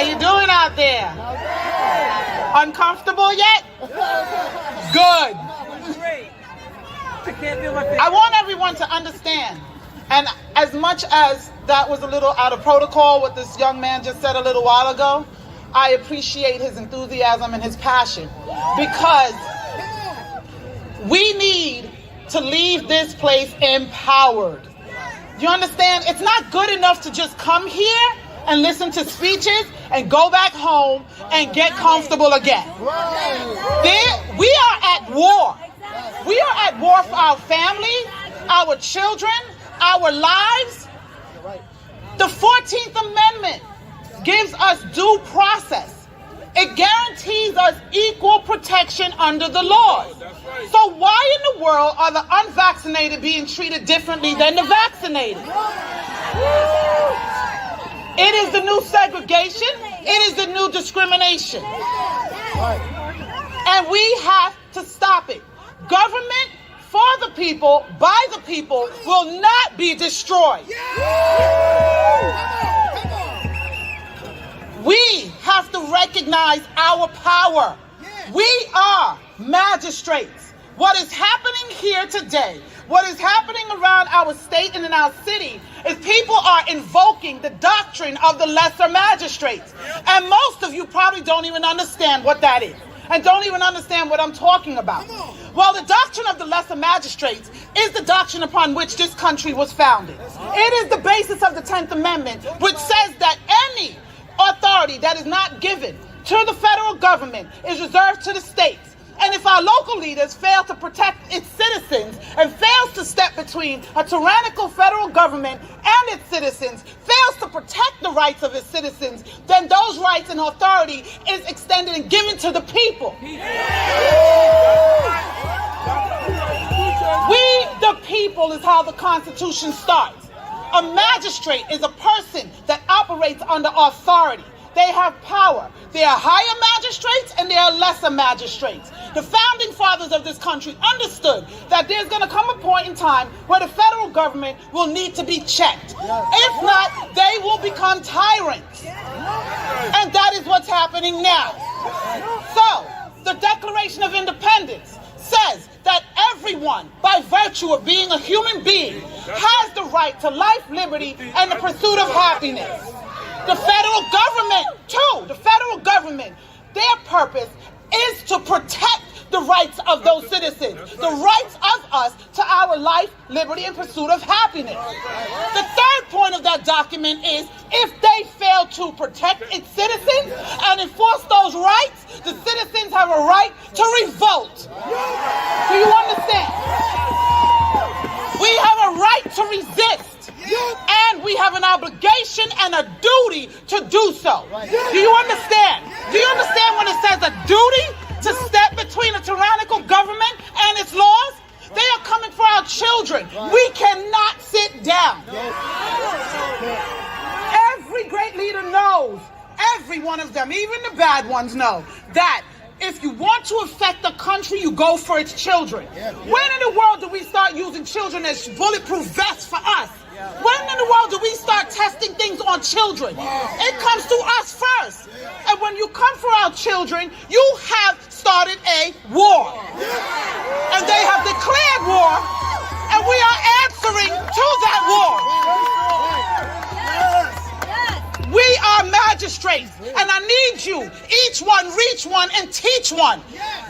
you doing out there? Uncomfortable yet? Good. I want everyone to understand, and as much as that was a little out of protocol, what this young man just said a little while ago, I appreciate his enthusiasm and his passion, because we need to leave this place empowered. You understand? It's not good enough to just come here and listen to speeches and go back home and get comfortable again. We are at war. We are at war for our family, our children, our lives. The 14th Amendment gives us due process. It guarantees us equal protection under the laws. So why in the world are the unvaccinated being treated differently than the vaccinated? It is the new segregation. It is the new discrimination. And we have to stop it. Government for the people, by the people, will not be destroyed. We have to recognize our power. We are magistrates. What is happening here today, what is happening around our state and in our city, is people are invoking the doctrine of the lesser magistrates. And most of you probably don't even understand what that is, and don't even understand what I'm talking about. Well, the doctrine of the lesser magistrates is the doctrine upon which this country was founded. It is the basis of the 10th Amendment, which says that any authority that is not given to the federal government is reserved to the states. And if our local leaders fail to protect its citizens and fails to step between a tyrannical federal government and its citizens, fails to protect the rights of its citizens, then those rights and authority is extended and given to the people. We, the people, is how the Constitution starts. A magistrate is a person that operates under authority. They have power. There are higher magistrates and there are lesser magistrates. The founding fathers of this country understood that there's going to come a point in time where the federal government will need to be checked. If not, they will become tyrants. And that is what's happening now. So, the Declaration of Independence says that everyone, by virtue of being a human being, has the right to life, liberty, and the pursuit of happiness. The federal government, too, the federal government, their purpose is to protect the rights of those citizens, the rights of us to our life, liberty, and pursuit of happiness. The third point of that document is if they fail to protect its citizens and enforce those rights, the citizens have a right to revolt. Do you understand? We have a right to resist. And we have an obligation and a duty to do so. Do you understand? Do you understand when it says a duty to step between a tyrannical government and its laws? They are coming for our children. We cannot sit down. Every great leader knows, every one of them, even the bad ones know, that if you want to affect the country, you go for its children. When in the world do we start using children as bulletproof vests for us? When in the world do we start testing things on children? It comes to us first. And when you come for our children, you have started a war. And they have declared war, and we are answering to that war. We are magistrates, and I need you, each one reach one and teach one.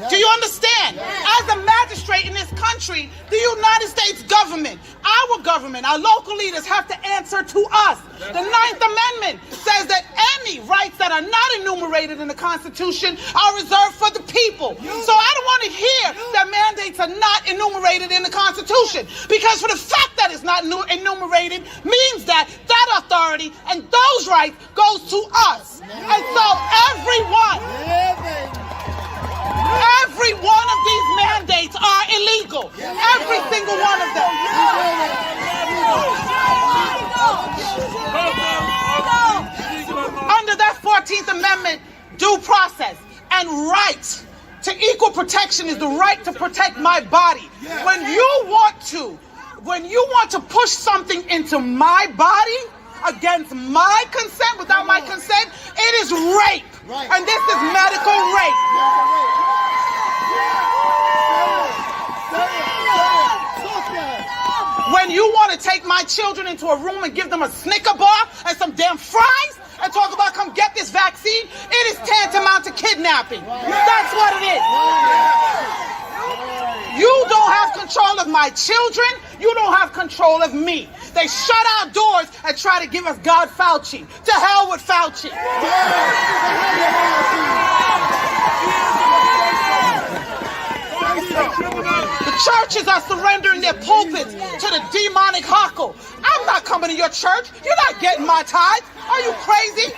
Do you understand? As a magistrate in this country, the United States government, our local leaders have to answer to us. The 9th Amendment says that any rights that are not enumerated in the Constitution are reserved for the people. So I don't want to hear that mandates are not enumerated in the Constitution, because for the fact that it's not enumerated means that that authority and those rights goes to us. And so every one of these mandates are illegal. Every single one of them. Under that 14th Amendment, due process and right to equal protection is the right to protect my body. When you want to push something into my body against my consent, without my consent, it It is rape. And this is medical rape. When you want to take my children into a room and give them a Snicker bar and some damn fries and talk about come get this vaccine, it is tantamount to kidnapping. That's what it is. You don't have control of my children. You don't have control of me. They shut our doors and try to give us God Fauci. To hell with Fauci. The churches are surrendering their pulpits to the demonic hawkle. I'm not coming to your church. You're not getting my tithes. Are you crazy?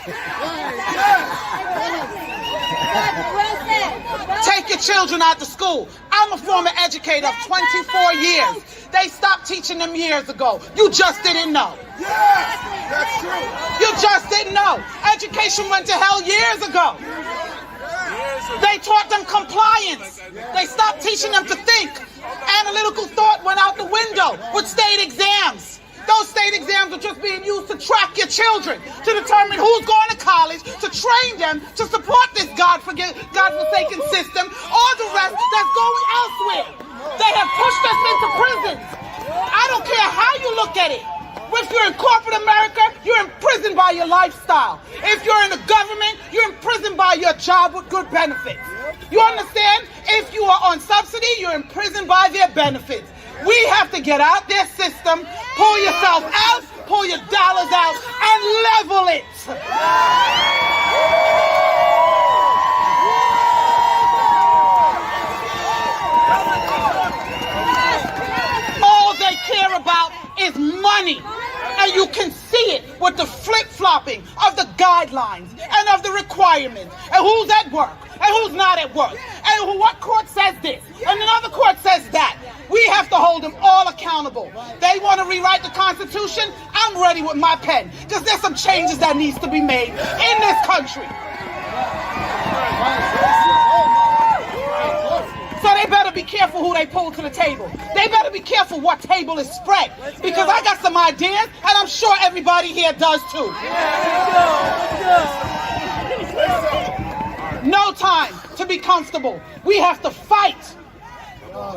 Take your children out to school. I'm a former educator of 24 years. They stopped teaching them years ago. You just didn't know. Yes, that's true. You just didn't know. Education went to hell years ago. They taught them compliance. They stopped teaching them to think. Analytical thought went out the window with state exams. Those state exams are just being used to track your children, to determine who's going to college, to train them to support this God-forsaken system, or the rest that's going elsewhere. They have pushed us into prisons. I don't care how you look at it. If you're in corporate America, you're imprisoned by your lifestyle. If you're in the government, you're imprisoned by your job with good benefits. You understand? If you are on subsidy, you're imprisoned by their benefits. We have to get out their system, pull yourself out, pull your dollars out, and level it. All they care about is money. And you can see it with the flip-flopping of the guidelines and of the requirements. And who's at work and who's not at work. And what court says this and another court says that. We have to hold them all accountable. They want to rewrite the Constitution. I'm ready with my pen because there's some changes that needs to be made in this country. So they better be careful who they pull to the table. They better be careful what table is spread. Because I got some ideas, and I'm sure everybody here does too. No time to be comfortable. We have to fight.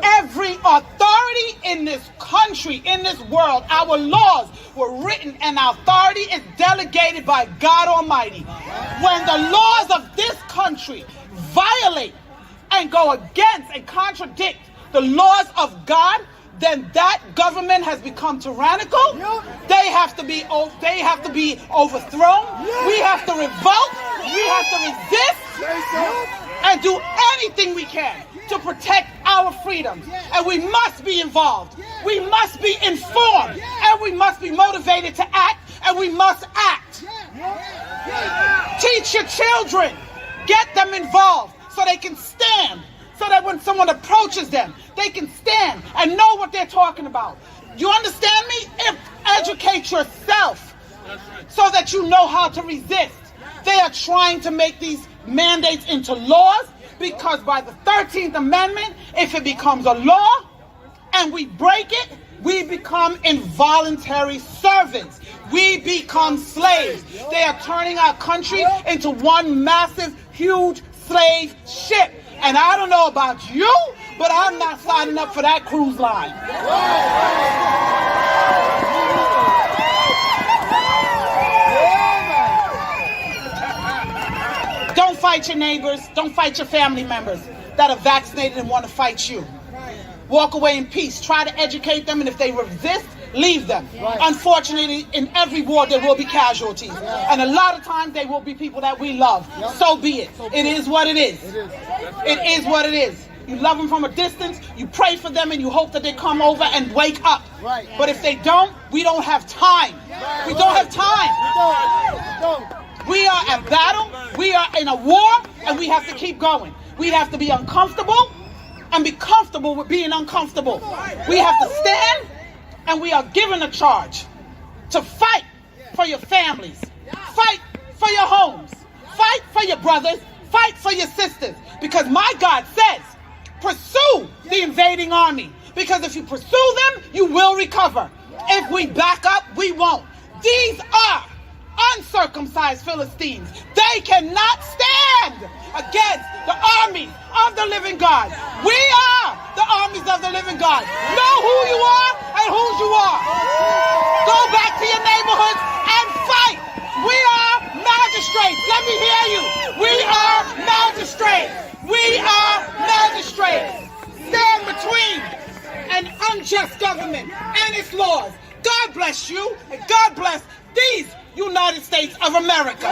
Every authority in this country, in this world, our laws were written and our authority is delegated by God Almighty. When the laws of this country violate and go against and contradict the laws of God, then that government has become tyrannical. They have to be overthrown. We have to revolt. We have to resist and do anything we can to protect our freedoms. And we must be involved. We must be informed. And we must be motivated to act. And we must act. Teach your children. Get them involved so they can stand. So that when someone approaches them, they can stand and know what they're talking about. You understand me? Educate yourself so that you know how to resist. They are trying to make these mandates into laws because by the 13th Amendment, if it becomes a law and we break it, we become involuntary servants. We become slaves. They are turning our country into one massive, huge slave ship. And I don't know about you, but I'm not signing up for that cruise line. Don't fight your neighbors. Don't fight your family members that are vaccinated and want to fight you. Walk away in peace. Try to educate them, and if they resist, leave them. Unfortunately, in every war there will be casualties. And a lot of times they will be people that we love. So be it. It is what it is. It is what it is. You love them from a distance, you pray for them, and you hope that they come over and wake up. But if they don't, we don't have time. We don't have time. We are at battle, we are in a war, and we have to keep going. We have to be uncomfortable and be comfortable with being uncomfortable. We have to stand, and we are given a charge to fight for your families, fight for your homes, fight for your brothers, fight for your sisters. Because my God says, pursue the invading army. Because if you pursue them, you will recover. If we back up, we won't. These are uncircumcised Philistines. They They cannot stand against the armies of the living God. We are the armies of the living God. Know who you are and whose you are. Go back to your neighborhoods and fight. We are magistrates. Let me hear you. We are magistrates. We are magistrates. Stand between an unjust government and its laws. God bless you, and God bless these United States of America.